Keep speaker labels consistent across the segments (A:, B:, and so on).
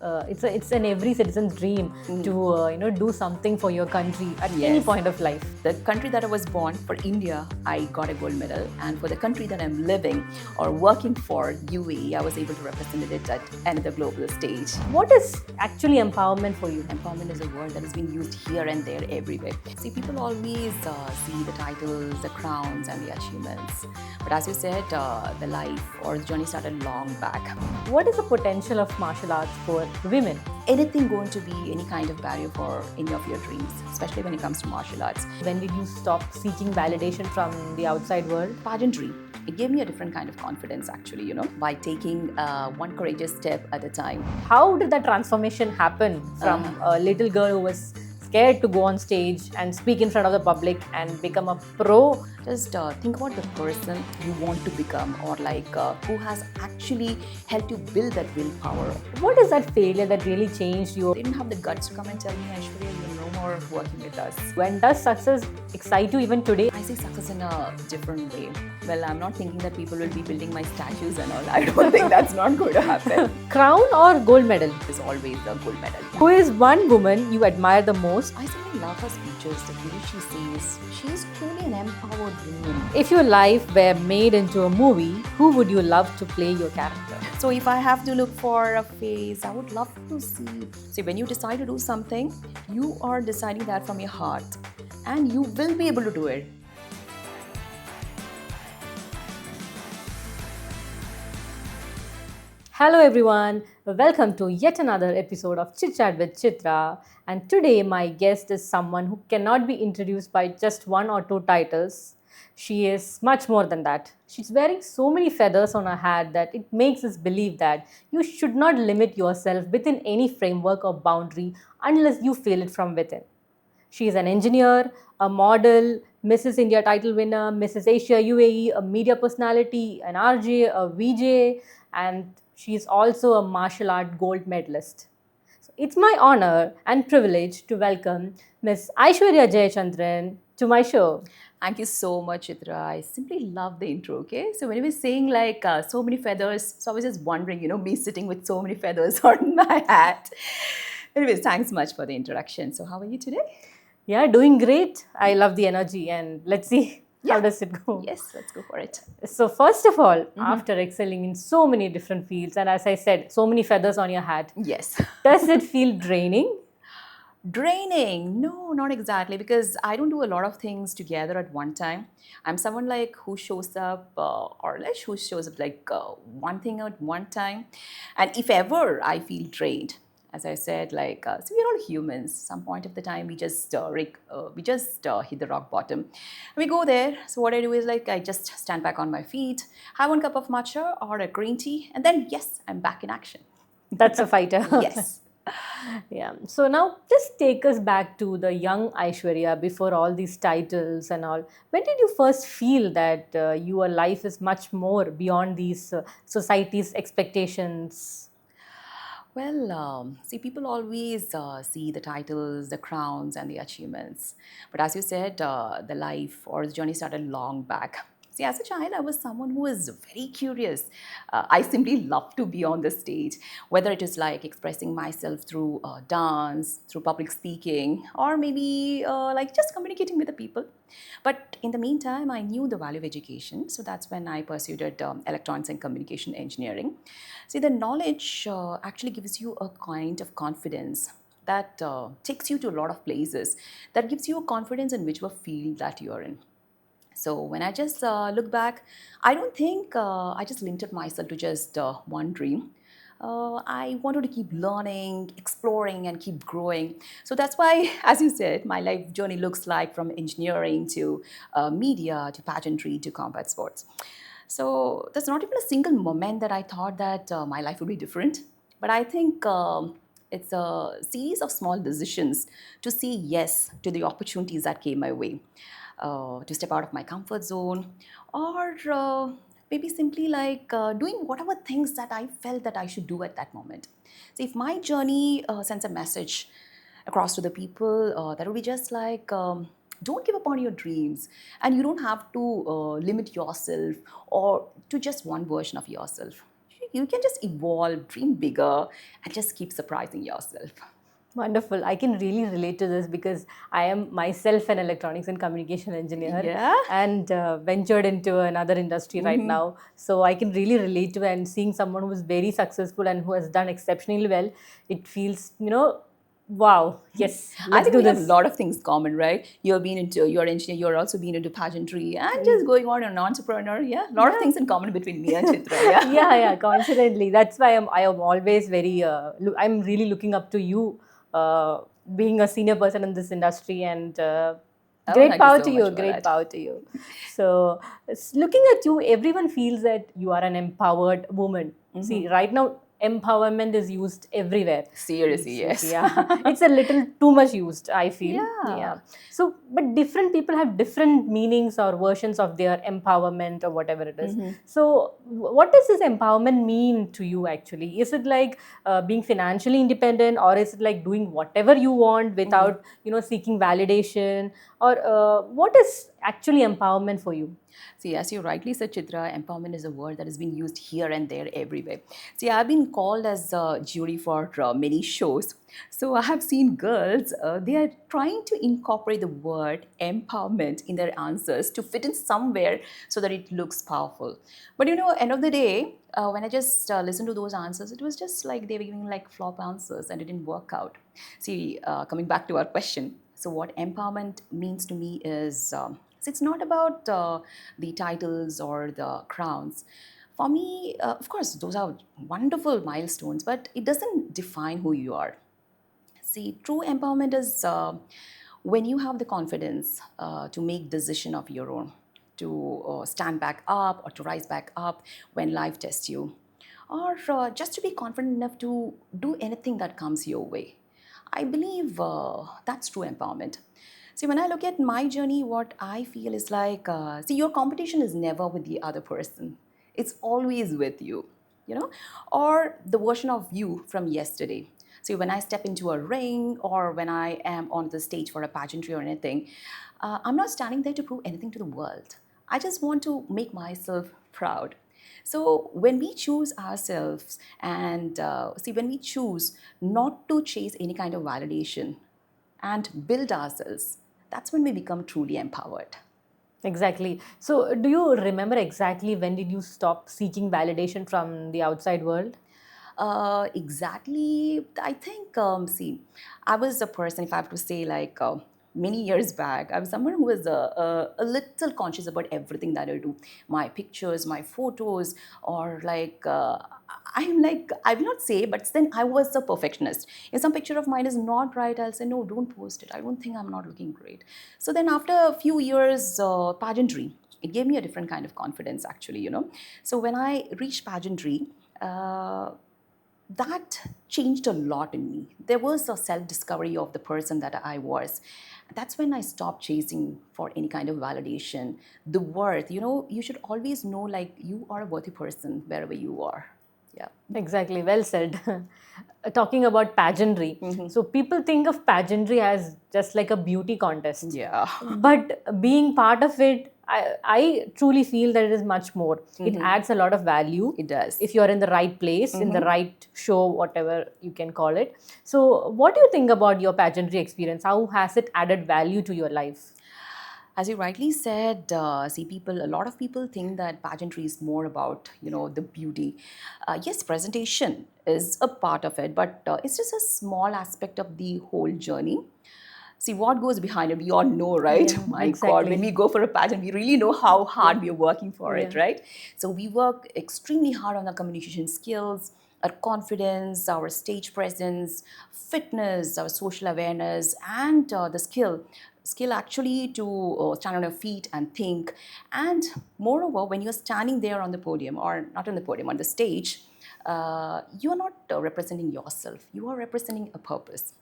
A: it's an every citizen's dream to do something for your country at any point of life.
B: The country that I was born, for India, I got a gold medal, and for the country that I'm living or working for, UAE, I was able to represent it at another global stage.
A: What is actually empowerment for you?
B: Empowerment is a word that has been used here and there everywhere. See, people always see the titles, the crowns, and the achievements. But as you said, the life or the journey started long back.
A: What is the potential of martial arts for women?
B: Anything going to be any kind of barrier for any of your dreams, especially when it comes to martial arts.
A: When did you stop seeking validation from the outside world?
B: Pageantry. It gave me a different kind of confidence, actually, by taking one courageous step at a time.
A: How did that transformation happen from a little girl who was scared to go on stage and speak in front of the public and become a pro?
B: Just think about the person you want to become, or who has actually helped you build that willpower.
A: What is that failure that really changed you?
B: They didn't have the guts to come and tell me, Aiswarya, you're no more working with us.
A: When does success excite you even today?
B: I see success in a different way. Well, I'm not thinking that people will be building my statues and all. I don't think that's not going to happen.
A: Crown or gold medal?
B: It's always the gold medal.
A: Who is one woman you admire the most?
B: I simply love her speeches, the way she says. She is truly an empowered woman.
A: If your life were made into a movie, who would you love to play your character?
B: So if I have to look for a face, I would love to see when you decide to do something, you are deciding that from your heart, and you will be able to do it.
A: Hello everyone, welcome to yet another episode of Chit Chat with Chithra, and today my guest is someone who cannot be introduced by just one or two titles. She is much more than that. She's wearing so many feathers on her hat that it makes us believe that you should not limit yourself within any framework or boundary unless you feel it from within. She is an engineer, a model, Mrs. India title winner, Mrs. Asia UAE, a media personality, an RJ, a VJ, and she is also a martial art gold medalist. So it's my honor and privilege to welcome Ms. Aiswarya Jayachandran to my show.
B: Thank you so much, Chithra. I simply love the intro, okay? So when you were saying so many feathers, so I was just wondering, me sitting with so many feathers on my hat. Anyways, thanks much for the introduction. So how are you today?
A: Yeah, doing great. I love the energy, and let's see how does it go.
B: Yes, let's go for it.
A: So first of all, after excelling in so many different fields, and as I said, so many feathers on your hat,
B: Yes.
A: does it feel draining?
B: Draining? No, not exactly, because I don't do a lot of things together at one time. I'm someone who shows up who shows up one thing at one time. And if ever I feel drained, as I said, so we're all humans. Some point of the time, we just hit the rock bottom. We go there. So what I do is I just stand back on my feet, have one cup of matcha or a green tea, and then yes, I'm back in action.
A: That's a fighter.
B: Yes.
A: Yeah. So now just take us back to the young Aishwarya before all these titles and all. When did you first feel that your life is much more beyond these society's expectations?
B: Well, see, people always see the titles, the crowns, and the achievements. But as you said, the life or the journey started long back. See, as a child, I was someone who was very curious. I simply loved to be on the stage, whether it is expressing myself through dance, through public speaking, or maybe just communicating with the people. But in the meantime, I knew the value of education. So that's when I pursued electronics and communication engineering. See, the knowledge actually gives you a kind of confidence that takes you to a lot of places, that gives you a confidence in whichever field that you're in. So when I just look back, I don't think I just limited myself to just one dream. I wanted to keep learning, exploring, and keep growing. So that's why, as you said, my life journey looks like from engineering to media to pageantry to combat sports. So there's not even a single moment that I thought that my life would be different. But I think it's a series of small decisions to say yes to the opportunities that came my way. To step out of my comfort zone, or maybe simply doing whatever things that I felt that I should do at that moment. So if my journey sends a message across to the people, that would be just don't give up on your dreams, and you don't have to limit yourself or to just one version of yourself. You can just evolve, dream bigger, and just keep surprising yourself.
A: Wonderful. I can really relate to this because I am myself an electronics and communication engineer
B: Yeah.
A: and ventured into another industry right now. So I can really relate to, and seeing someone who is very successful and who has done exceptionally well, it feels, wow, yes,
B: I
A: let's
B: think
A: do
B: we have a
A: this.
B: lot of things common, right? You're engineer, you're also been into pageantry and just going on an entrepreneur. Yeah, a lot of
A: Yeah.
B: things in common between me and Chitra. Yeah.
A: Yeah, coincidentally, that's why I am always very I'm really looking up to you, uh, being a senior person in this industry, and
B: Oh,
A: great
B: thank you
A: power
B: so
A: to
B: much
A: you,
B: for
A: great
B: that.
A: power to you. So looking at you, everyone feels that you are an empowered woman. See, right now empowerment is used everywhere.
B: Seriously, yes.
A: Yeah, it's a little too much used, I feel. Yeah.
B: Yeah.
A: So, but different people have different meanings or versions of their empowerment or whatever it is. So, what does this empowerment mean to you actually? Is it like being financially independent, or is it like doing whatever you want without, seeking validation? Or what is actually empowerment for you?
B: See, as you rightly said, Chitra, empowerment is a word that has been used here and there everywhere. See, I've been called as a jury for many shows. So I have seen girls, they are trying to incorporate the word empowerment in their answers to fit in somewhere so that it looks powerful. But end of the day, when I just listened to those answers, it was just like they were giving like flop answers and it didn't work out. See, coming back to our question, so what empowerment means to me is so it's not about the titles or the crowns. For me, of course, those are wonderful milestones, but it doesn't define who you are. See, true empowerment is when you have the confidence to make decision of your own, to stand back up or to rise back up when life tests you, or just to be confident enough to do anything that comes your way. I believe that's true empowerment. See, when I look at my journey, what I feel is like, see, your competition is never with the other person. It's always with you, or the version of you from yesterday. So when I step into a ring or when I am on the stage for a pageantry or anything, I'm not standing there to prove anything to the world. I just want to make myself proud. So when we choose ourselves and see, when we choose not to chase any kind of validation and build ourselves, that's when we become truly empowered.
A: Exactly. So, do you remember exactly when did you stop seeking validation from the outside world?
B: Exactly. I think, see, I was a person, if I have to say, like many years back, I was someone who was a little conscious about everything that I do. My pictures, my photos, or like, I'm like, I will not say, but then I was a perfectionist. If some picture of mine is not right, I'll say, no, don't post it. I don't think I'm not looking great. So then after a few years, pageantry, it gave me a different kind of confidence, actually. So when I reached pageantry, that changed a lot in me. There was a self discovery of the person that I was. That's when I stopped chasing for any kind of validation. The worth, you should always know like you are a worthy person wherever you are. Yeah.
A: Exactly, well said. Talking about pageantry. So, people think of pageantry as just like a beauty contest.
B: Yeah.
A: But being part of it, I truly feel that it is much more. It adds a lot of value
B: It does.
A: if you're in the right place, in the right show, whatever you can call it. So, what do you think about your pageantry experience? How has it added value to your life?
B: As you rightly said, a lot of people think that pageantry is more about, the beauty. Yes, presentation is a part of it, but it's just a small aspect of the whole journey. See what goes behind it. We all know, right?
A: Yeah,
B: My God, when
A: exactly.
B: we go for a pageant, we really know how hard we are working for it,
A: Yeah.
B: right? So we work extremely hard on our communication skills, our confidence, our stage presence, fitness, our social awareness, and the skill actually to stand on your feet and think. And moreover, when you're standing there on the podium, or not on the podium, on the stage, you are not representing yourself. You are representing a purpose.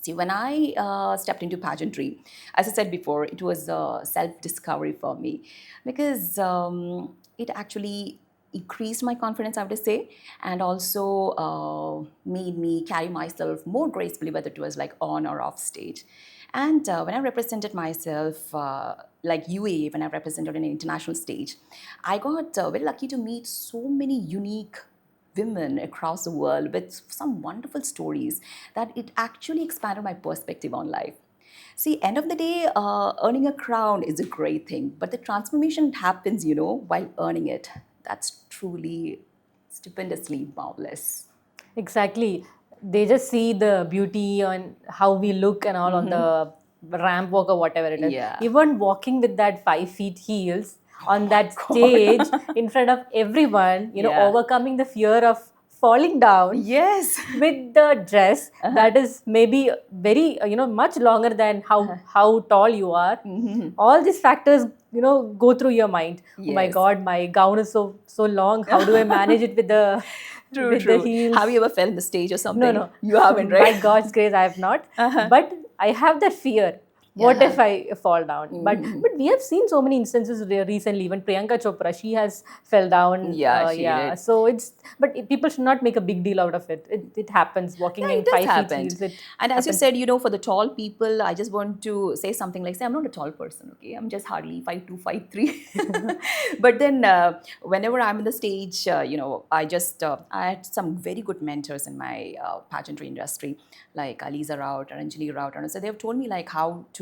B: See, when I stepped into pageantry, as I said before, it was a self discovery for me because it actually increased my confidence, I would say, and also made me carry myself more gracefully, whether it was like on or off stage. And when I represented myself, like UAE, when I represented an international stage, I got very lucky to meet so many unique women across the world with some wonderful stories that it actually expanded my perspective on life. See, end of the day, earning a crown is a great thing, but the transformation happens, while earning it. That's truly stupendously marvelous.
A: Exactly. They just see the beauty on how we look and all on the ramp walk or whatever it is.
B: Yeah.
A: Even walking with that 5 feet heels on that
B: God.
A: stage in front of everyone,
B: Yeah.
A: overcoming the fear of falling down
B: Yes.
A: with the dress that is maybe very, much longer than how tall you are. All these factors, go through your mind. Oh my
B: Yes.
A: God, my gown is so long. How do I manage it with the
B: True,
A: with the
B: true. Have
A: heels?
B: you ever fell in the stage or
A: No,
B: something?
A: no.
B: You haven't,
A: By
B: right?
A: God's grace, I have not. But I have that fear. What
B: Yeah.
A: if I fall down? But we have seen so many instances recently. Even Priyanka Chopra, she has fell down.
B: Yeah, she
A: Yeah.
B: did.
A: So people should not make a big deal out of it. It happens. Walking
B: Yeah,
A: in
B: it does
A: 5 feet
B: happen.
A: heels, it
B: And as you
A: happens.
B: said, for the tall people, I just want to say something like, say, I'm not a tall person, okay? I'm just hardly 5'2", 5'3". But then whenever I'm in the stage, I had some very good mentors in my pageantry industry, like Aliza Rout or Anjali Rout. And so they've told me like how to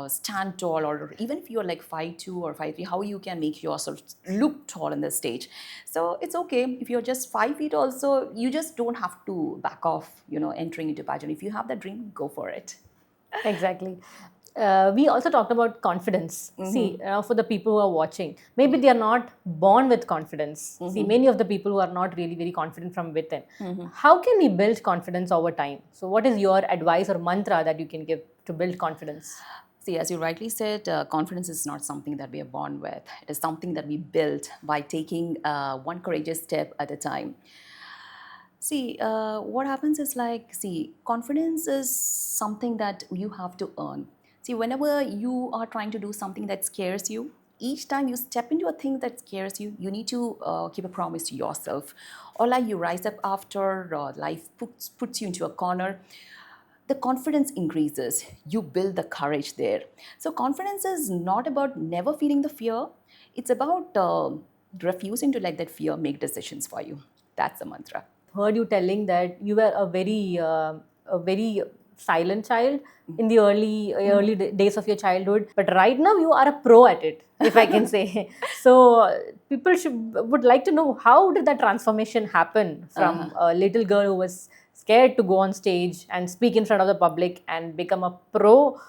B: stand tall, or even if you're like 5'2" or 5'3", how you can make yourself look tall on the stage. So it's okay if you're just 5 feet also, you just don't have to back off, entering into pageant. If you have that dream, go for it.
A: Exactly. We also talked about confidence. See, for the people who are watching, maybe they are not born with confidence. See, many of the people who are not really very confident from within. How can we build confidence over time? So, what is your advice or mantra that you can give to build confidence?
B: See, as you rightly said, confidence is not something that we are born with. It is something that we build by taking one courageous step at a time. See, what happens is like, see, confidence is something that you have to earn. See, whenever you are trying to do something that scares you, each time you step into a thing that scares you, you need to keep a promise to yourself. Or like you rise up after life puts you into a corner, the confidence increases. You build the courage there. So, confidence is not about never feeling the fear, it's about refusing to let that fear make decisions for you. That's the mantra.
A: Heard you telling that you were a very silent child in the days of your childhood, but right now you are a pro at it, if I can say. So people would like to know, how did that transformation happen from a little girl who was scared to go on stage and speak in front of the public and become a pro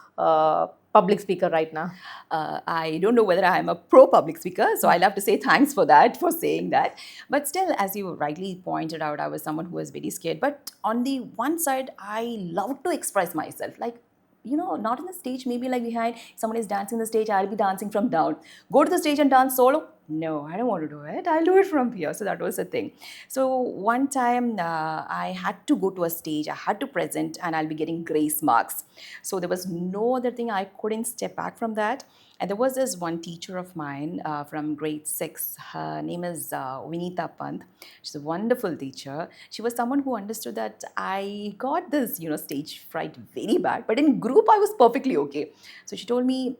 A: public speaker right now?
B: I don't know whether I'm a pro public speaker, so I'll have to say thanks for that, for saying that. But still, as you rightly pointed out, I was someone who was very scared. But on the one side, I love to express myself. Like, not on the stage, maybe like behind, someone is dancing on the stage, I'll be dancing from down. Go to the stage and dance solo? No, I don't want to do it. I'll do it from here. So that was the thing. So one time I had to go to a stage, I had to present, and I'll be getting grace marks. So there was no other thing. I couldn't step back from that. And there was this one teacher of mine from grade 6. Her name is Vinita Pant. She's a wonderful teacher. She was someone who understood that I got this, stage fright very bad. But in group, I was perfectly okay. So she told me,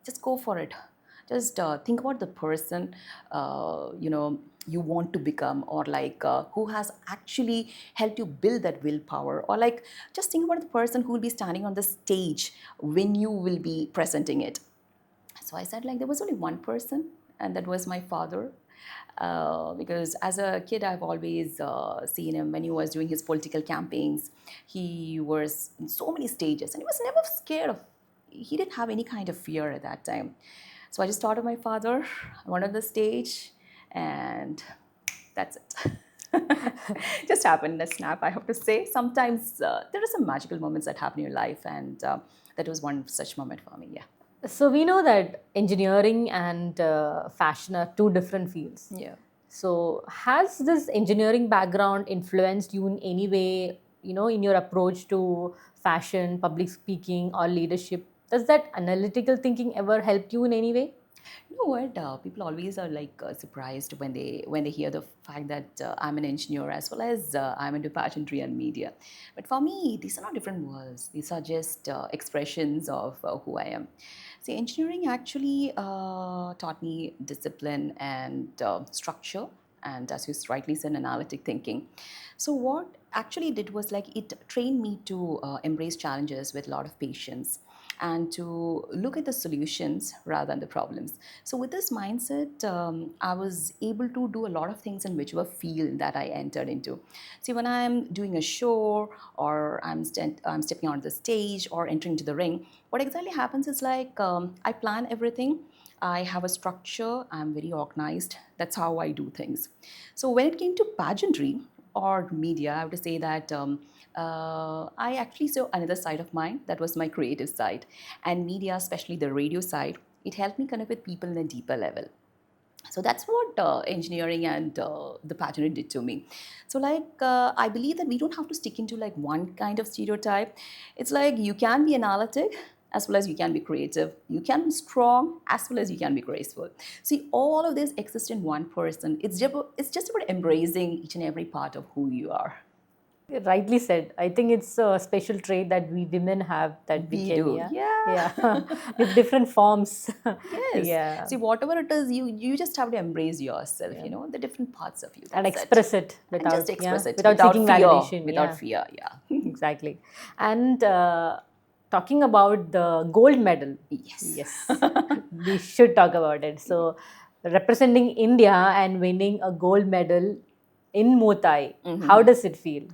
B: just go for it. Just think about the person, you want to become, or like who has actually helped you build that willpower, or like just think about the person who will be standing on the stage when you will be presenting it. So I said, like, there was only one person, and that was my father. Because as a kid, I've always seen him when he was doing his political campaigns. He was in so many stages, and he was never scared of. He didn't have any kind of fear at that time. So I just thought of my father. I went on the stage, and that's it. Just happened in a snap, I have to say. Sometimes there are some magical moments that happen in your life, and that was one such moment for me. Yeah.
A: So we know that engineering and fashion are two different fields.
B: Yeah.
A: So has this engineering background influenced you in any way, in your approach to fashion, public speaking, or leadership? Does that analytical thinking ever help you in any way?
B: You know what? People always are like surprised when they hear the fact that I'm an engineer as well as I'm into pageantry and media. But for me, these are not different worlds. These are just expressions of who I am. See, engineering actually taught me discipline and structure. and as you rightly said, analytic thinking. So what actually did was like it trained me to embrace challenges with a lot of patience and to look at the solutions rather than the problems. So with this mindset, I was able to do a lot of things in whichever field that I entered into. See, when I'm doing a show or I'm stepping onto the stage or entering into the ring, what exactly happens is like I plan everything. I have a structure. I'm very organized. That's how I do things. So when it came to pageantry or media, I have to say that I actually saw another side of mine. That was my creative side, and media, especially the radio side. It helped me connect with people in a deeper level. So that's what engineering and the pageantry did to me. So like I believe that we don't have to stick into like one kind of stereotype. It's like you can be analytic as well as you can be creative. You can be strong as well as you can be graceful. See, all of this exists in one person. It's just about embracing each and every part of who you are.
A: Rightly said. I think it's a special trait that we women have, that we
B: We
A: can,
B: do,
A: yeah,
B: yeah.
A: yeah, with different forms.
B: Yes.
A: Yeah,
B: See, whatever it is, you just have to embrace yourself,
A: yeah,
B: the different parts of you.
A: and
B: That's it.
A: express it
B: And just
A: without, yeah,
B: express it
A: without
B: without
A: seeking
B: fear.
A: validation.
B: Without
A: Yeah,
B: fear, yeah.
A: exactly. And talking about the gold medal,
B: Yes.
A: yes, we should talk about it. So, representing India and winning a gold medal in Mua Thay, how does it feel?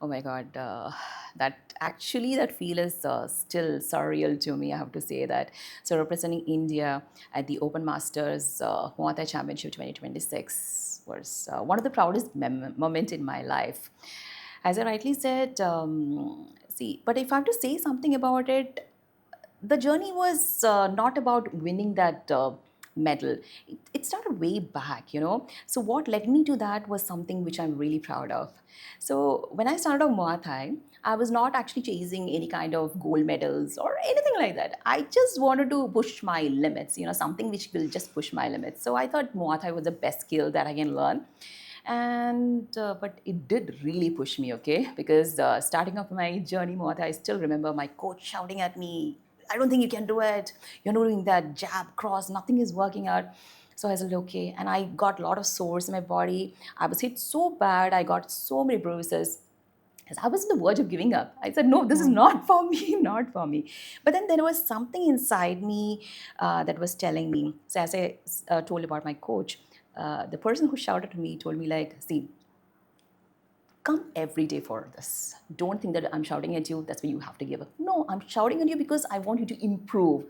B: Oh my God, that feel is still surreal to me. I have to say that. So representing India at the Open Masters Mua Thay Championship 2026 was one of the proudest moment in my life. As I rightly said, see, but if I have to say something about it, the journey was not about winning that medal. It started way back. So what led me to that was something which I'm really proud of. So when I started on Muay Thai, I was not actually chasing any kind of gold medals or anything like that. I just wanted to push my limits, something which will just push my limits. So I thought Muay Thai was the best skill that I can learn. And but it did really push me, okay, because starting off my journey Muay Thai, I still remember my coach shouting at me, I don't think you can do it. You're not doing that jab, cross, nothing is working out. So I said, okay. And I got a lot of sores in my body. I was hit so bad. I got so many bruises. As I was on the verge of giving up. I said, no, this is not for me, not for me. But then there was something inside me that was telling me. So as I told about my coach, the person who shouted at me told me like, see, come every day for this. Don't think that I'm shouting at you, that's why you have to give up. No, I'm shouting at you because I want you to improve.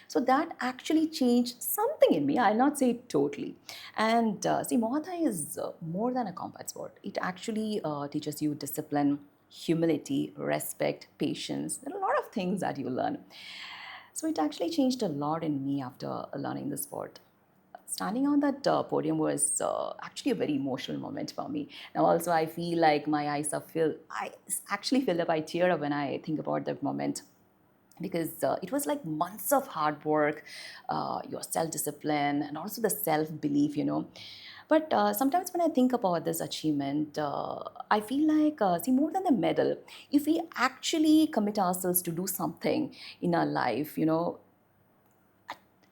B: So that actually changed something in me. I'll not say totally. And see, Muay Thai is more than a combat sport. It actually teaches you discipline, humility, respect, patience. There are a lot of things that you learn. So it actually changed a lot in me after learning the sport. Standing on that podium was actually a very emotional moment for me. Now, also, I feel like my eyes are filled. I actually feel up. I tear up when I think about that moment because it was like months of hard work, your self discipline, and also the self belief. But sometimes when I think about this achievement, I feel like, see, more than the medal, if we actually commit ourselves to do something in our life,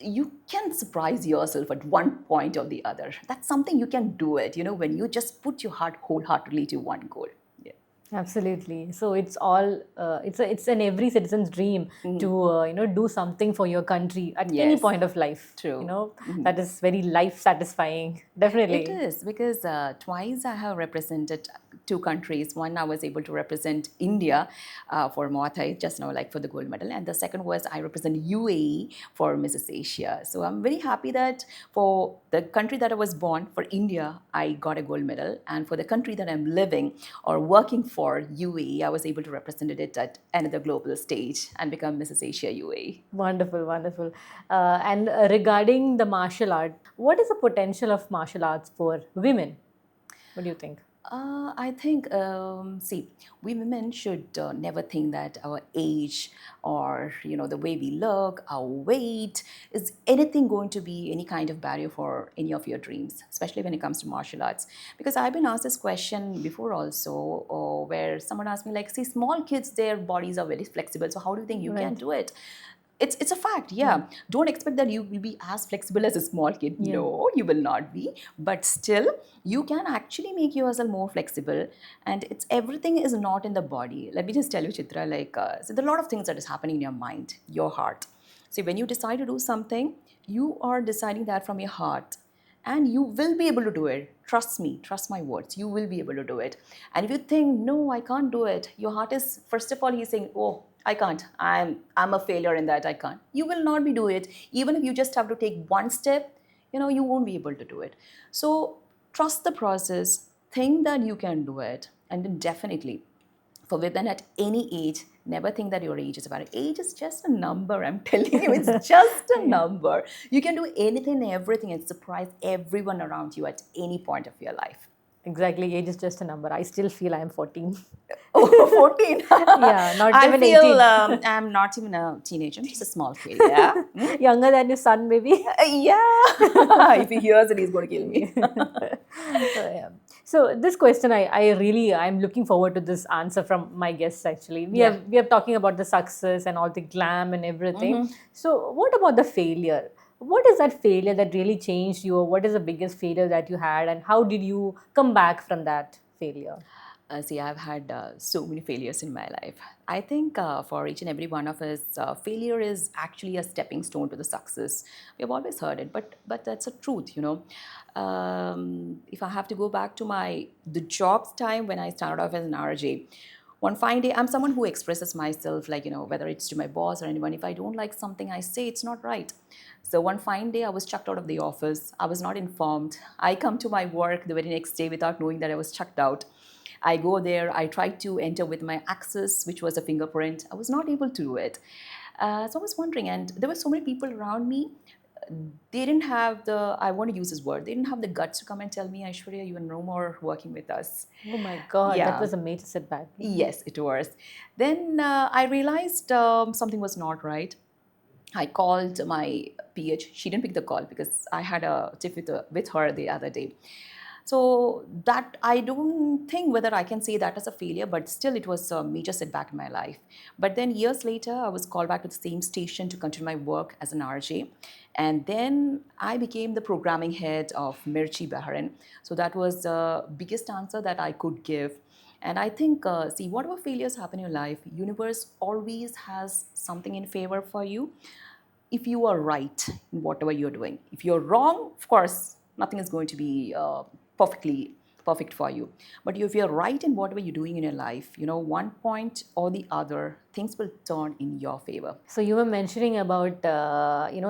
B: you can surprise yourself at one point or the other. That's something you can do it, when you just put your heart wholeheartedly to one goal. Yeah.
A: Absolutely. So it's all it's an every citizen's dream to do something for your country at any
B: Yes,
A: point of life.
B: true.
A: That is very life satisfying.
B: It
A: Definitely.
B: is because twice I have represented two countries. One, I was able to represent India for Mua Thai, just now, like for the gold medal. And the second was I represent UAE for Mrs. Asia. So I'm very happy that for the country that I was born, for India, I got a gold medal. And for the country that I'm living or working for, UAE, I was able to represent it at another global stage and become Mrs. Asia UAE.
A: Wonderful, wonderful. And regarding the martial art, what is the potential of martial arts for women? What do you think?
B: I think, see, we women should never think that our age or, the way we look, our weight is anything going to be any kind of barrier for any of your dreams, especially when it comes to martial arts. Because I've been asked this question before also, where someone asked me like, see, small kids, their bodies are very flexible. So how do you think you can
A: Right.
B: do it? It's a fact, yeah. Don't expect that you will be as flexible as a small kid.
A: Yeah.
B: No, you will not be. But still, you can actually make yourself more flexible. And it's everything is not in the body. Let me just tell you, Chitra, like, so there are a lot of things that is happening in your mind, your heart. See, when you decide to do something, you are deciding that from your heart and you will be able to do it. Trust me, trust my words, you will be able to do it. And if you think, no, I can't do it, your heart is, first of all, he's saying, oh, I can't, I'm a failure in that, I can't. You will not be do it. Even if you just have to take one step, you won't be able to do it. So trust the process, think that you can do it, and then definitely for women at any age, never think that your age is about it. Age is just a number. I'm telling you, it's just a number. You can do anything and everything and surprise everyone around you at any point of your life.
A: Exactly, age is just a number. I still feel I am 14.
B: Oh, 14.
A: Yeah, not
B: I
A: even
B: feel
A: 18.
B: I'm not even a teenager. I'm just a small kid. Yeah.
A: Younger than your son, maybe.
B: Yeah. If he hears it, he's going to kill me.
A: Yeah. So this question, I'm looking forward to this answer from my guests. Actually,
B: Yeah.
A: we are talking about the success and all the glam and everything. So what about the failure? What is that failure that really changed you, or what is the biggest failure that you had, and how did you come back from that failure?
B: See, I've had so many failures in my life. I think for each and every one of us, failure is actually a stepping stone to the success. We've always heard it, but that's a truth. If I have to go back to the jobs time when I started off as an RJ, one fine day, I'm someone who expresses myself, like, whether it's to my boss or anyone. If I don't like something I say, it's not right. So one fine day, I was chucked out of the office. I was not informed. I come to my work the very next day without knowing that I was chucked out. I go there, I tried to enter with my access, which was a fingerprint. I was not able to do it. So I was wondering, and there were so many people around me. They didn't have I want to use this word, they didn't have the guts to come and tell me, Aishwarya, you are no more working with us.
A: Oh my God, that
B: Yeah.
A: was a major setback.
B: Yes, it was. Then I realized something was not right. I called my PH. She didn't pick the call because I had a tiff with her the other day. So that, I don't think whether I can say that as a failure, but still it was a major setback in my life. But then years later, I was called back to the same station to continue my work as an RJ. And then I became the programming head of Mirchi Bahrain. So that was the biggest answer that I could give. And I think, see, whatever failures happen in your life, universe always has something in favor for you if you are right in whatever you're doing. If you're wrong, of course, nothing is going to be perfectly perfect for you. But if you're right in whatever you're doing in your life, one point or the other, things will turn in your favor.
A: So you were mentioning about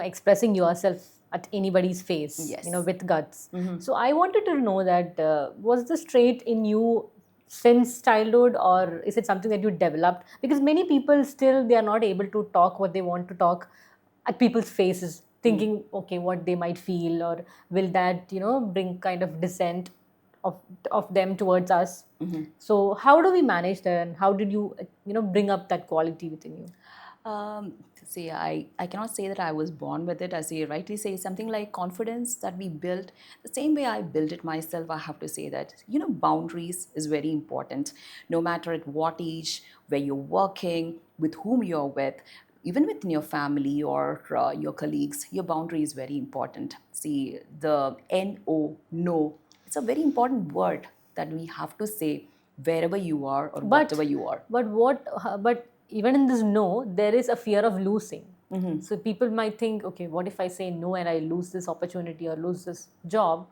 A: expressing yourself at anybody's face,
B: Yes.
A: with guts. So I wanted to know that was this trait in you since childhood, or is it something that you developed? Because many people still, they are not able to talk what they want to talk at people's faces, thinking, okay, what they might feel, or will that bring kind of dissent of them towards us. So how do we manage that, and how did you bring up that quality within you?
B: See, I cannot say that I was born with it. As you rightly say, something like confidence that we built. The same way I built it myself, I have to say that, boundaries is very important. No matter at what age, where you're working, with whom you're with, even within your family or your colleagues, your boundary is very important. See, the NO, no, it's a very important word that we have to say wherever you are or whatever you are.
A: But even in this no, there is a fear of losing. So people might think, okay, what if I say no and I lose this opportunity or lose this job?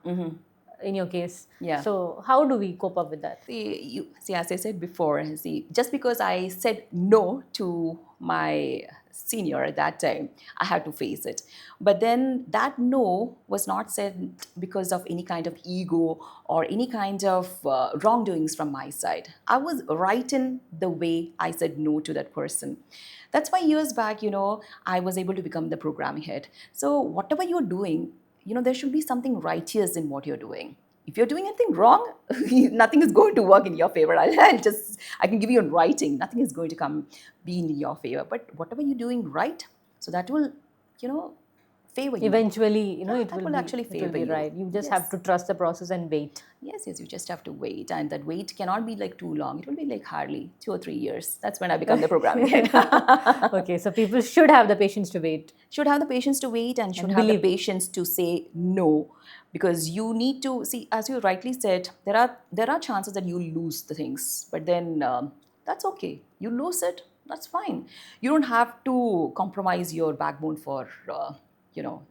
A: In your case,
B: Yeah.
A: So how do we cope up with that?
B: See, as I said before, see, just because I said no to my senior at that time, I had to face it. But then that no was not said because of any kind of ego or any kind of wrongdoings from my side. I was right in the way I said no to that person. That's why years back, I was able to become the program head. So whatever you're doing, there should be something righteous in what you're doing. If you're doing anything wrong, nothing is going to work in your favor. I can give you in writing, nothing is going to be in your favor. But whatever you're doing right, so that will, favor you.
A: Eventually,
B: Yeah,
A: it
B: that
A: will
B: will
A: be
B: actually
A: it will
B: favor
A: be
B: you.
A: right. You just have
B: Yes.
A: to trust the process and wait.
B: Yes, yes, you just have to wait. And that wait cannot be like too long. It will be like hardly 2 or 3 years. That's when I become the programming head.
A: Okay, so people should have the patience to wait
B: Should have the patience to wait and should
A: and
B: have the
A: believe.
B: patience to say no, because you need to see, as you rightly said, there are chances that you lose the things, but then that's okay. You lose it, that's fine. You don't have to compromise your backbone for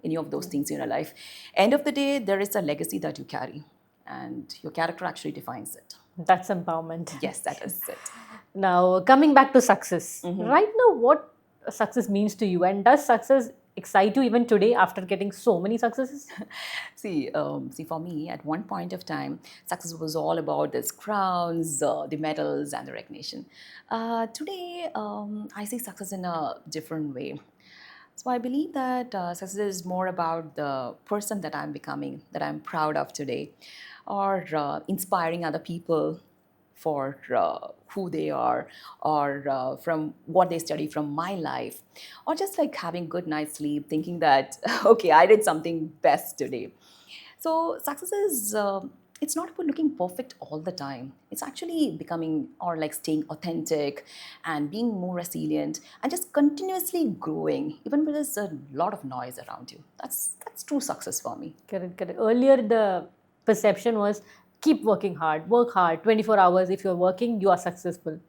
B: any of those things in your life. End of the day, there is a legacy that you carry, and your character actually defines it.
A: That's empowerment.
B: Yes, that is it.
A: Now, coming back to success, right now, what success means to you, and does success excite you even today after getting so many successes?
B: See, for me, at one point of time, success was all about this crowns, the medals, and the recognition. Today, I see success in a different way. So I believe that success is more about the person that I'm becoming, that I'm proud of today, or inspiring other people for who they are, or from what they study from my life, or just like having good night's sleep, thinking that okay, I did something best today. So success is it's not about looking perfect all the time. It's actually becoming or like staying authentic and being more resilient and just continuously growing, even when there's a lot of noise around you. That's true success for me.
A: Correct, correct. Earlier, the perception was keep working hard, work hard, 24 hours. If you're working, you are successful.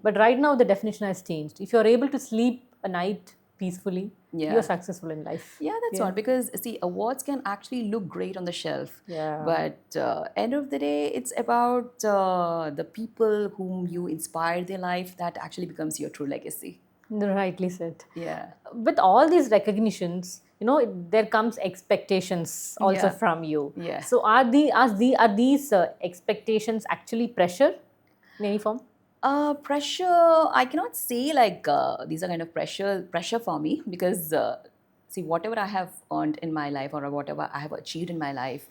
A: But right now, the definition has changed. If you're able to sleep a night peacefully, you're
B: Yeah.
A: successful in life.
B: Yeah, that's all. Because see, awards can actually look great on the shelf,
A: Yeah.
B: but end of the day, it's about the people whom you inspire their life that actually becomes your true legacy.
A: Rightly said.
B: Yeah.
A: With all these recognitions, there comes expectations also
B: Yeah.
A: from you.
B: Yeah.
A: So are these expectations actually pressure in any form?
B: Pressure, I cannot say like these are kind of pressure for me, because see, whatever I have earned in my life or whatever I have achieved in my life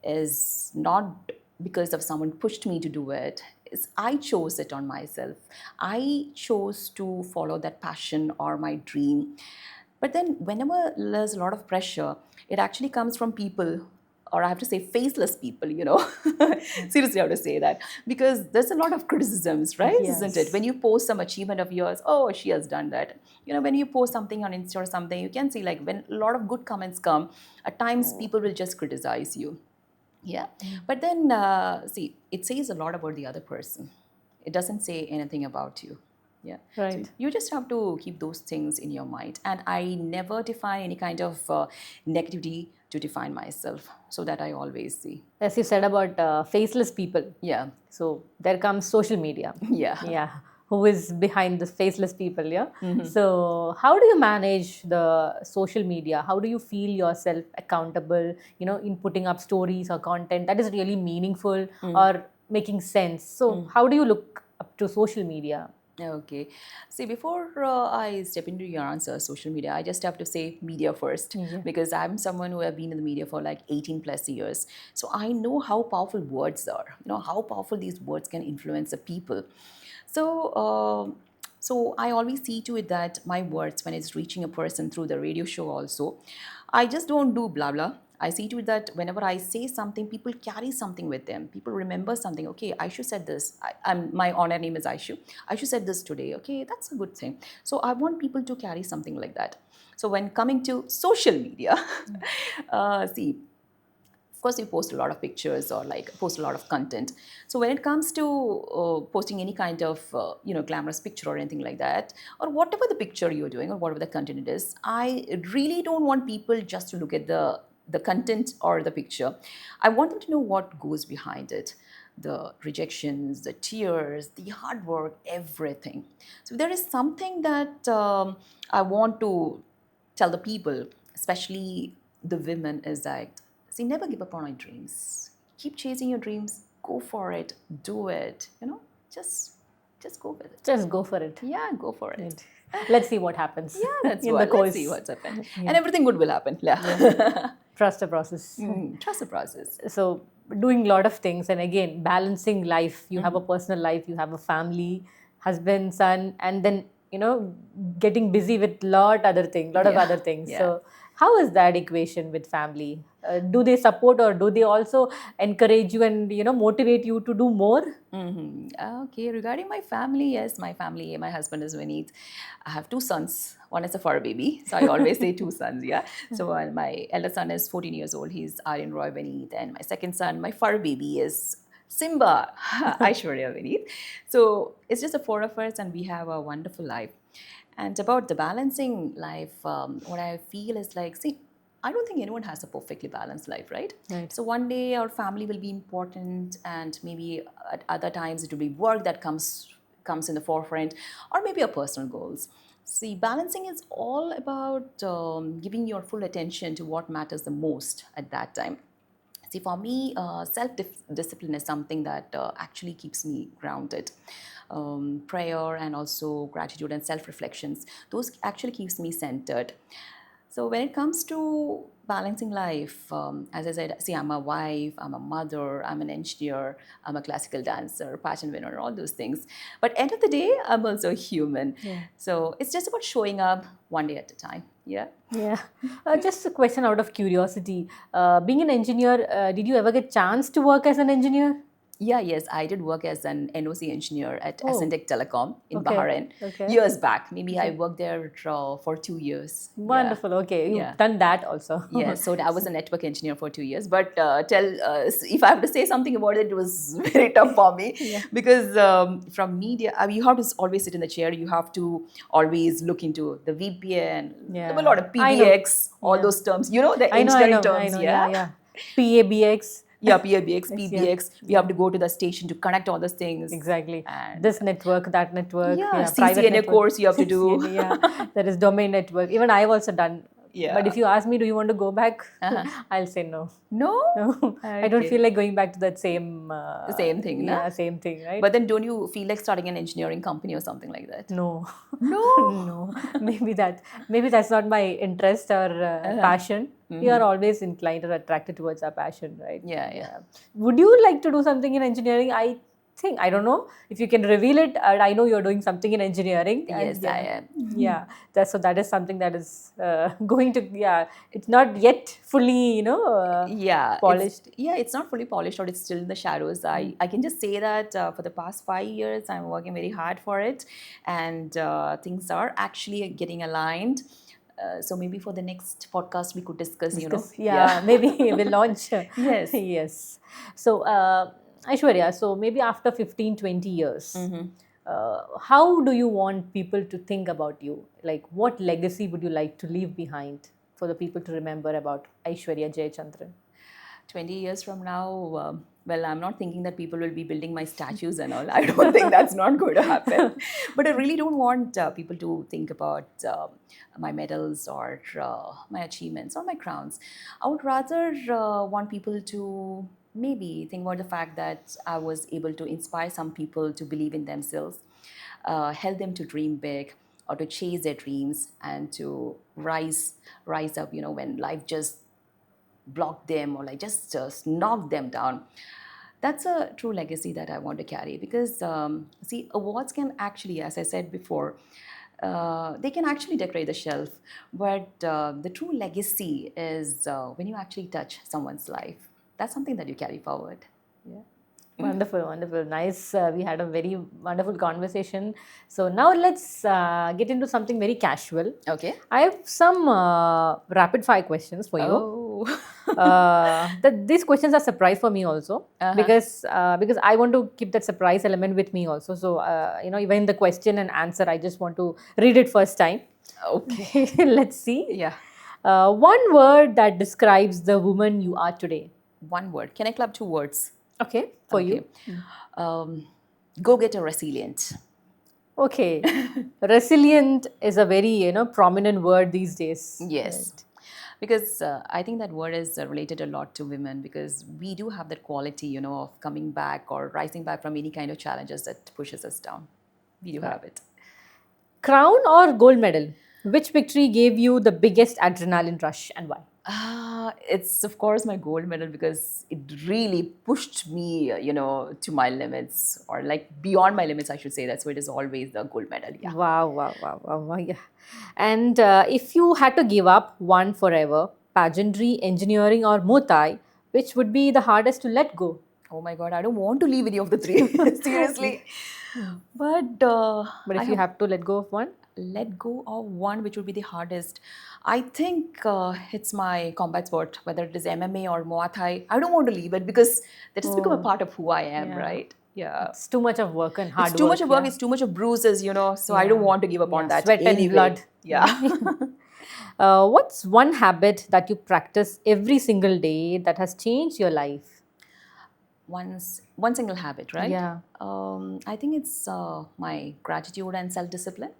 B: is not because of someone pushed me to do it. It's, I chose it on myself. I chose to follow that passion or my dream. But then, whenever there's a lot of pressure, it actually comes from people, or I have to say, faceless people, Seriously, I have to say that. Because there's a lot of criticisms, right? Isn't it?
A: Yes.
B: When you post some achievement of yours, oh, she has done that. When you post something on Insta or something, you can see like when a lot of good comments come, at times people will just criticize you. Yeah. But then, see, it says a lot about the other person. It doesn't say anything about you. Yeah. So
A: Right.
B: you just have to keep those things in your mind. And I never define any kind of negativity to define myself, so that I always see.
A: As you said about faceless people.
B: Yeah.
A: So there comes social media.
B: Yeah.
A: Yeah. Who is behind the faceless people? Yeah. So how do you manage the social media? How do you feel yourself accountable? In putting up stories or content that is really meaningful or making sense. So how do you look up to social media?
B: Okay. See, before I step into your answer, social media, I just have to say media first,
A: Yeah.
B: because I'm someone who have been in the media for like 18 plus years. So I know how powerful words are, how powerful these words can influence the people. So I always see to it that my words, when it's reaching a person through the radio show also, I just don't do blah blah. I see to it that whenever I say something, people carry something with them. People remember something. Okay, Aishu said this. My honor name is Aishu. Aishu said this today. Okay, that's a good thing. So I want people to carry something like that. So when coming to social media, see, of course, we post a lot of pictures or like post a lot of content. So when it comes to posting any kind of glamorous picture or anything like that, or whatever the picture you're doing or whatever the content it is, I really don't want people just to look at the content or the picture. I want them to know what goes behind it, the rejections, the tears, the hard work, everything. So there is something that I want to tell the people, especially the women, is that, see, never give up on your dreams. Keep chasing your dreams. Go for it. Do it. Just go with it.
A: Just go for it.
B: Yeah, go for it.
A: Let's see what happens.
B: Yeah, that's
A: in
B: what.
A: the
B: Let's
A: course.
B: see what's happened, and everything good will happen. Yeah.
A: Trust the process.
B: Trust the process.
A: So doing a lot of things, and again balancing life. You have a personal life, you have a family, husband, son, and then getting busy with lot of
B: Yeah,
A: other things.
B: yeah.
A: So How is that equation with family? Do they support or do they also encourage you and motivate you to do more?
B: Okay, regarding my family, yes, my family, my husband is Vineet. I have two sons. One is a fur baby, so I always say two sons, yeah. So my elder son is 14 years old. He's Aryan Roy Vineet, and my second son, my fur baby, is Simba Aiswarya Vineet. So it's just the four of us, and we have a wonderful life. And about the balancing life, what I feel is like, see, I don't think anyone has a perfectly balanced life, right?
A: Right.
B: So one day our family will be important, and maybe at other times it will be work that comes in the forefront, or maybe our personal goals. See, balancing is all about giving your full attention to what matters the most at that time. See, for me, self discipline is something that actually keeps me grounded. Prayer and also gratitude and self reflections, those actually keeps me centered. So when it comes to balancing life, as I said, see, I'm a wife, I'm a mother, I'm an engineer, I'm a classical dancer, pageant winner, all those things. But end of the day, I'm also human.
A: Yeah.
B: So it's just about showing up one day at a time. Yeah.
A: Yeah. Just a question out of curiosity. Being an engineer, did you ever get chance to work as an engineer?
B: Yeah, yes, I did work as an NOC engineer at
A: Oh,
B: Ascendec Telecom in
A: okay.
B: Bahrain
A: Okay.
B: years back. Maybe I
A: Okay.
B: worked there for 2 years. Yeah,
A: Wonderful. Okay.
B: yeah.
A: You've done that also.
B: Yeah, so I was a network engineer for 2 years. But if I have to say something about it, it was very tough for me
A: Yeah.
B: because from media, I mean, you have to always sit in the chair. You have to always look into the VPN, a
A: Yeah.
B: lot of
A: I know.
B: PBX, all
A: Yeah.
B: those terms. You know the
A: I know, I
B: engineering
A: know, I
B: terms.
A: know. Yeah,
B: Yeah,
A: yeah. PABX.
B: yeah, PBX,
A: Yes, yeah.
B: PBX. We
A: Yeah.
B: have to go to the station to connect all those things,
A: Exactly.
B: and
A: This network, that network,
B: yeah,
A: yeah, private
B: CCNA
A: network,
B: course you have to do.
A: CCNA, yeah, there is domain network. Even I've also done. But
B: Yeah.
A: if you ask me, do you want to go back?
B: Uh-huh.
A: I'll say no.
B: No.
A: No, I don't feel
B: Okay.
A: like going back to that same,
B: Same thing, na?
A: yeah, same thing, right?
B: But then don't you feel like starting an engineering company or something like that?
A: No,
B: No.
A: no. Maybe that's not my interest or passion. We are always inclined or attracted towards our passion, right?
B: Yeah, yeah.
A: Yeah. Would you like to do something in engineering? I think I don't know if you can reveal it. I know you're doing something in engineering, and
B: Yes, I
A: yeah,
B: am.
A: yeah. That is something that is going to yeah. It's not yet fully
B: Yeah,
A: polished.
B: it's not fully polished or it's still in the shadows. I can just say that for the past 5 years, I'm working very hard for it, and things are actually getting aligned. So maybe for the next podcast we could discuss,
A: Discuss.
B: Yeah.
A: Yeah, maybe we'll launch.
B: Yes.
A: Yes. So, Aishwarya, so maybe after 15, 20 years, how do you want people to think about you? Like, what legacy would you like to leave behind for the people to remember about Aishwarya Jayachandran?
B: 20 years from now, well, I'm not thinking that people will be building my statues and all. I don't think that's not going to happen. But I really don't want people to think about my medals or my achievements or my crowns. I would rather want people to maybe think about the fact that I was able to inspire some people to believe in themselves, help them to dream big or to chase their dreams and to rise up, when life just block them or like just knock them down. That's a true legacy that I want to carry because see, awards can actually, as I said before, they can actually decorate the shelf, but the true legacy is when you actually touch someone's life. That's something that you carry forward. Yeah.
A: Wonderful, wonderful. Nice. We had a very wonderful conversation. So now let's get into something very casual.
B: Okay.
A: I have some rapid fire questions for you.
B: Oh.
A: These questions are surprise for me also because I want to keep that surprise element with me also. So even the question and answer, I just want to read it first time.
B: Okay.
A: Let's see.
B: Yeah.
A: One word that describes the woman you are today.
B: One word. Can I club two words?
A: Okay, for
B: Okay.
A: you.
B: Go get a resilient.
A: Okay. Resilient is a very, prominent word these days.
B: Yes.
A: Right.
B: Because I think that word is related a lot to women because we do have that quality, of coming back or rising back from any kind of challenges that pushes us down. We do have it.
A: Crown or gold medal? Which victory gave you the biggest adrenaline rush and why?
B: It's of course my gold medal because it really pushed me, to my limits or like beyond my limits, I should say that. So it is always the gold medal. Yeah.
A: Wow, wow, wow, wow, wow, yeah. And if you had to give up one forever, pageantry, engineering, or Muay Thai, which would be the hardest to let go?
B: Oh my God, I don't want to leave any of the three, seriously. But
A: But
B: I
A: if you
B: have
A: have to let go of one,
B: let go of one, which would be the hardest. I think it's my combat sport, whether it is MMA or Muay Thai. I don't want to leave it because that has become a
A: oh,
B: part of who I am,
A: yeah,
B: right? Yeah.
A: it's too much of work and
B: It's
A: hard
B: too much
A: work.
B: of work,
A: Yeah,
B: it's too much of bruises, so I don't
A: yeah,
B: want to give up on
A: yeah,
B: that
A: sweat and
B: anyway.
A: blood.
B: Yeah.
A: What's one habit that you practice every single day that has changed your life?
B: One single habit, right?
A: Yeah.
B: I think it's my gratitude and self-discipline.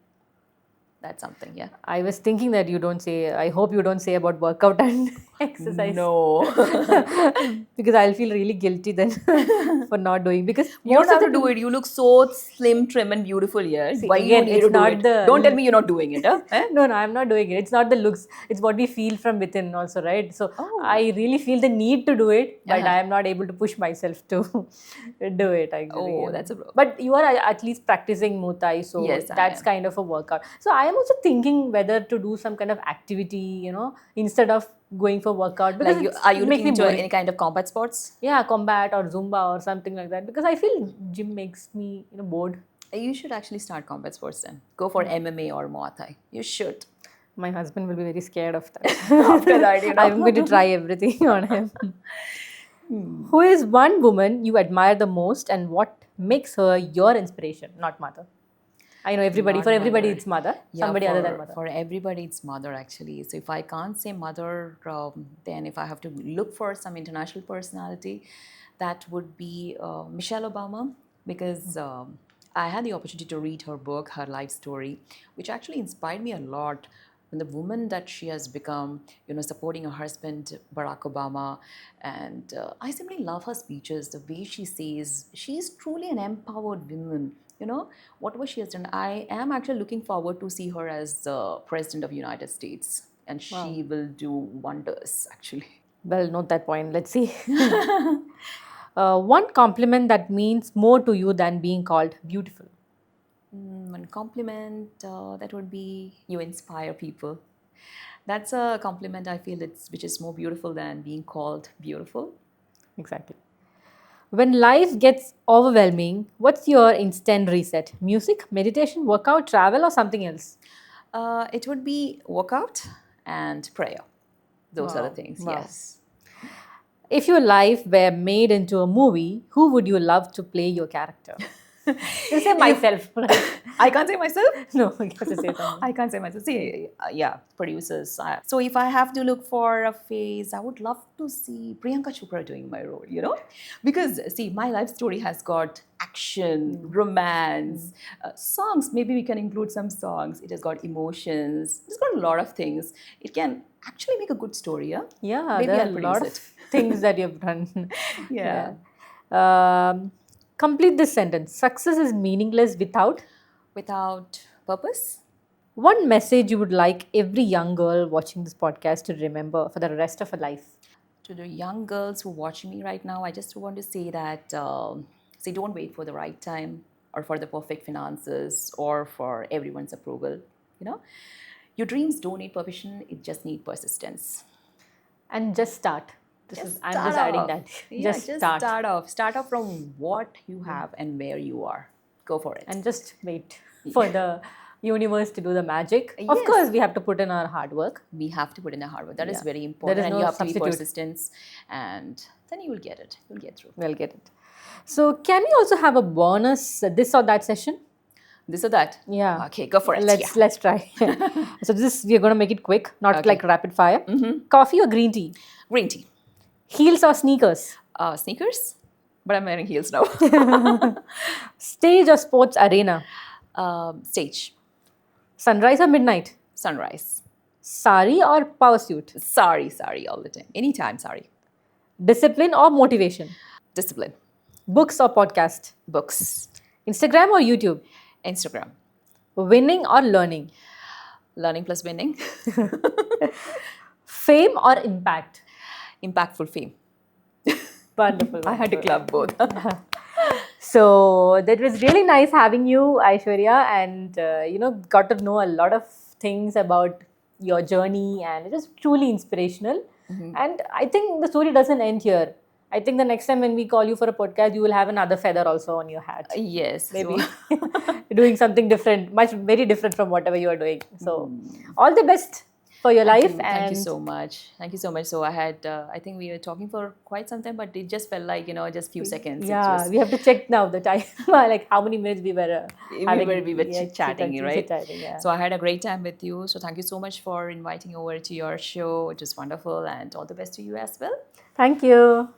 B: That's something, yeah.
A: I was thinking that you don't say, I hope you don't say about workout and exercise.
B: No.
A: Because I'll feel really guilty then for not doing. Because
B: You don't
A: most of
B: have
A: the
B: to do
A: people,
B: it. You look so slim, trim, and beautiful here.
A: see,
B: Why you
A: again,
B: need
A: it's
B: to do
A: not
B: it? Don't tell
A: the
B: me you're not doing it, huh? Eh?
A: no, no, I'm not doing it. It's not the looks. It's what we feel from within also, right? So
B: Oh,
A: I really feel the need to do it, but
B: uh-huh.
A: I am not able to push myself to do it actually.
B: Oh, that's a bro.
A: But you are at least practicing Muay Thai, so
B: Yes, I
A: that's
B: am.
A: kind of a workout. So I am also thinking whether to do some kind of activity, instead of going for workout because
B: Like, are
A: it
B: you
A: makes
B: looking
A: me
B: into
A: boring.
B: any kind of combat sports?
A: Yeah, combat or Zumba or something like that because I feel gym makes me bored.
B: You should actually start combat sports then. Go for MMA or Muay Thai. You should.
A: My husband will be very scared of that.
B: After that,
A: I'm going to try everything on him. Who is one woman you admire the most and what makes her your inspiration, not mother? I know everybody, for
B: Not
A: everybody
B: mother.
A: it's mother,
B: Yeah,
A: somebody other than
B: for
A: mother.
B: for everybody it's mother actually. So if I can't say mother, then if I have to look for some international personality, that would be Michelle Obama because I had the opportunity to read her book, her life story, which actually inspired me a lot. And the woman that she has become, supporting her husband Barack Obama, and I simply love her speeches. The way she says she's truly an empowered woman, whatever she has done. I am actually looking forward to see her as the president of United States, and
A: Wow.
B: she will do wonders actually.
A: Well, note that point. Let's see. One compliment that means more to you than being called beautiful.
B: One compliment that would be you inspire people. That's a compliment I feel it's which is more beautiful than being called beautiful.
A: Exactly. When life gets overwhelming, what's your instant reset? Music, meditation, workout, travel, or something else?
B: It would be workout and prayer. Those are the
A: Wow.
B: things.
A: Wow.
B: Yes.
A: If your life were made into a movie, who would you love to play your character? You say
B: You-
A: myself, right?
B: I can't say myself.
A: No, you have to say something.
B: I can't say myself. See, yeah, producers. So if I have to look for a face, I would love to see Priyanka Chopra doing my role, Because, see, my life story has got action, romance, songs. Maybe we can include some songs. It has got emotions. It's got a lot of things. It can actually make a good story, yeah?
A: Yeah,
B: Maybe
A: there are
B: I'll
A: a
B: produce
A: lot of
B: it.
A: things that you've done.
B: Yeah.
A: Yeah. Complete this sentence. Success is meaningless without
B: Without purpose?
A: one message you would like every young girl watching this podcast to remember for the rest of her life.
B: To the young girls who are watching me right now, I just want to say that say don't wait for the right time or for the perfect finances or for everyone's approval. You know, your dreams don't need permission; it just need persistence.
A: And just start.
B: Just
A: I'm
B: start
A: just adding
B: off.
A: that.
B: Yeah,
A: Just
B: just
A: start.
B: start off. Start off from what you have and where you are. Go for it.
A: And just wait for the universe to do the magic. Of course,
B: Yes,
A: we have to put in our hard work.
B: we have to put in a hard work. That is
A: Yeah.
B: very
A: There
B: important,
A: is
B: and you
A: no
B: have to be
A: substitute.
B: persistent, and then you will get it. You'll get through.
A: We'll get it. So, can we also have a bonus this or that session?
B: This or that.
A: Yeah.
B: Okay, go for it. Yeah.
A: Let's try. So this we're gonna make it quick, not
B: Okay.
A: like rapid fire. Coffee or green tea?
B: Green tea.
A: Heels or sneakers?
B: Sneakers, but I'm wearing heels now.
A: Stage or sports arena?
B: Stage.
A: Sunrise or midnight?
B: Sunrise.
A: Sari or power suit?
B: Sorry, all the time. Anytime, sorry.
A: Discipline or motivation?
B: Discipline.
A: Books or podcast?
B: Books.
A: Instagram or YouTube?
B: Instagram.
A: Winning or learning?
B: Learning plus winning.
A: Fame or impact?
B: Impactful fame.
A: Wonderful.
B: I had to club both.
A: So that was really nice having you, Aishwarya, and got to know a lot of things about your journey, and it was truly inspirational. And I think the story doesn't end here. I think the next time when we call you for a podcast, you will have another feather also on your hat.
B: Yes.
A: Maybe doing something different, very different from whatever you are doing. So, all the best for your life.
B: Thank you so much. Thank you so much. So I had, I think we were talking for quite some time, but it just felt like, just few seconds.
A: Yeah, we have to check now the time, like how many minutes we were having.
B: We were chit-chatting, right?
A: Chit-chatting, yeah.
B: So I had a great time with you. So thank you so much for inviting over to your show. It was wonderful, and all the best to you as well.
A: Thank you.